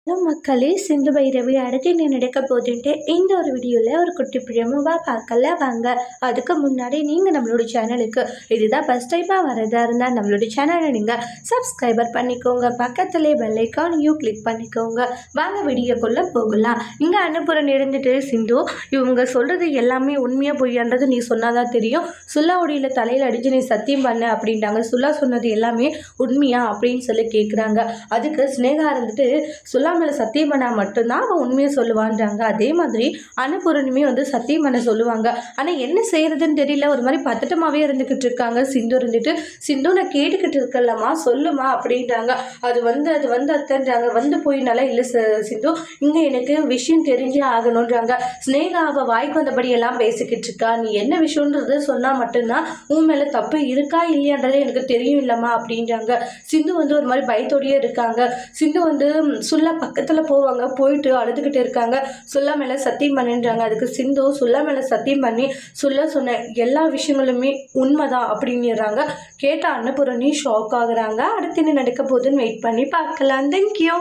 Hello மக்களே, சிந்து பைரவி அடுத்து என்ன நடக்க போகுதுன்ட்டு இந்த ஒரு வீடியோவில் ஒரு குட்டி பிரமுவாக பார்க்கல வாங்க. அதுக்கு முன்னாடி நீங்கள் நம்மளோட சேனலுக்கு இதுதான் ஃபஸ்ட் டைமாக வரதா இருந்தால் நம்மளோட சேனலை நீங்கள் சப்ஸ்கிரைபர் பண்ணிக்கோங்க. பக்கத்துலேயே பெல்லைக்கானையும் கிளிக் பண்ணிக்கோங்க. வாங்க வீடியோக்குள்ளே போகலாம். இங்கே அனுப்புறன் இருந்துட்டு சிந்து இவங்க சொல்கிறது எல்லாமே உண்மையாக பொய்யான்றது நீ சொன்னாதான் தெரியும். சுல்லாவுடைய தலையில் அடித்து நீ சத்தியம் பண்ண அப்படின்ட்டாங்க. சுல்லா சொன்னது எல்லாமே உண்மையா அப்படின்னு சொல்லி கேட்குறாங்க. அதுக்கு ஸ்னேகா இருந்துட்டு சுல்லா மேலே சத்தியம் பண்ணால் மட்டும்தான் அவன் உண்மையை சொல்லுவான்றாங்க. அதே மாதிரி அன்னபூரணியுமே சத்தியம் பண்ண சொல்லுவாங்க. ஆனால் என்ன செய்யறதுன்னு தெரியல, ஒரு மாதிரி பதட்டமாகவே இருந்துக்கிட்டு இருக்காங்க. சிந்து இருந்துட்டு சிந்து நான் கேட்டுக்கிட்டு இருக்கலம்மா சொல்லுமா அப்படின்றாங்க. அது வந்து அத்தன்றாங்க. வந்து போயினால இல்லை சிந்து இங்கே எனக்கு விஷயம் தெரிஞ்சே ஆகணுன்றாங்க. ஸ்னேகா அவள் வாய்க்கு வந்தபடி எல்லாம் பேசிக்கிட்டு இருக்கா. நீ என்ன விஷயன்றது சொன்னால் மட்டும்தான் உன் மேலே தப்பு இருக்கா இல்லையான்றதே எனக்கு தெரியும் இல்லைம்மா அப்படின்றாங்க. சிந்து ஒரு மாதிரி பயத்தோடையே இருக்காங்க. சிந்து சுல்லா பக்கத்தில் போவாங்க. போயிட்டு அழுதுகிட்டு இருக்காங்க. சுல்லா மேலே சத்தியம் பண்ணின்றாங்க. அதுக்கு சிந்து சுல்லா மேலே சத்தியம் பண்ணி சுல்லா சொன்ன எல்லா விஷயங்களுமே உண்மைதான் அப்படின்னுறாங்க. கேட்ட அன்னபூரணி ஷாக் ஆகுறாங்க. அடுத்து என்ன நடக்க போகுதுன்னு வெயிட் பண்ணி பார்க்கலாம். தேங்க்யூ.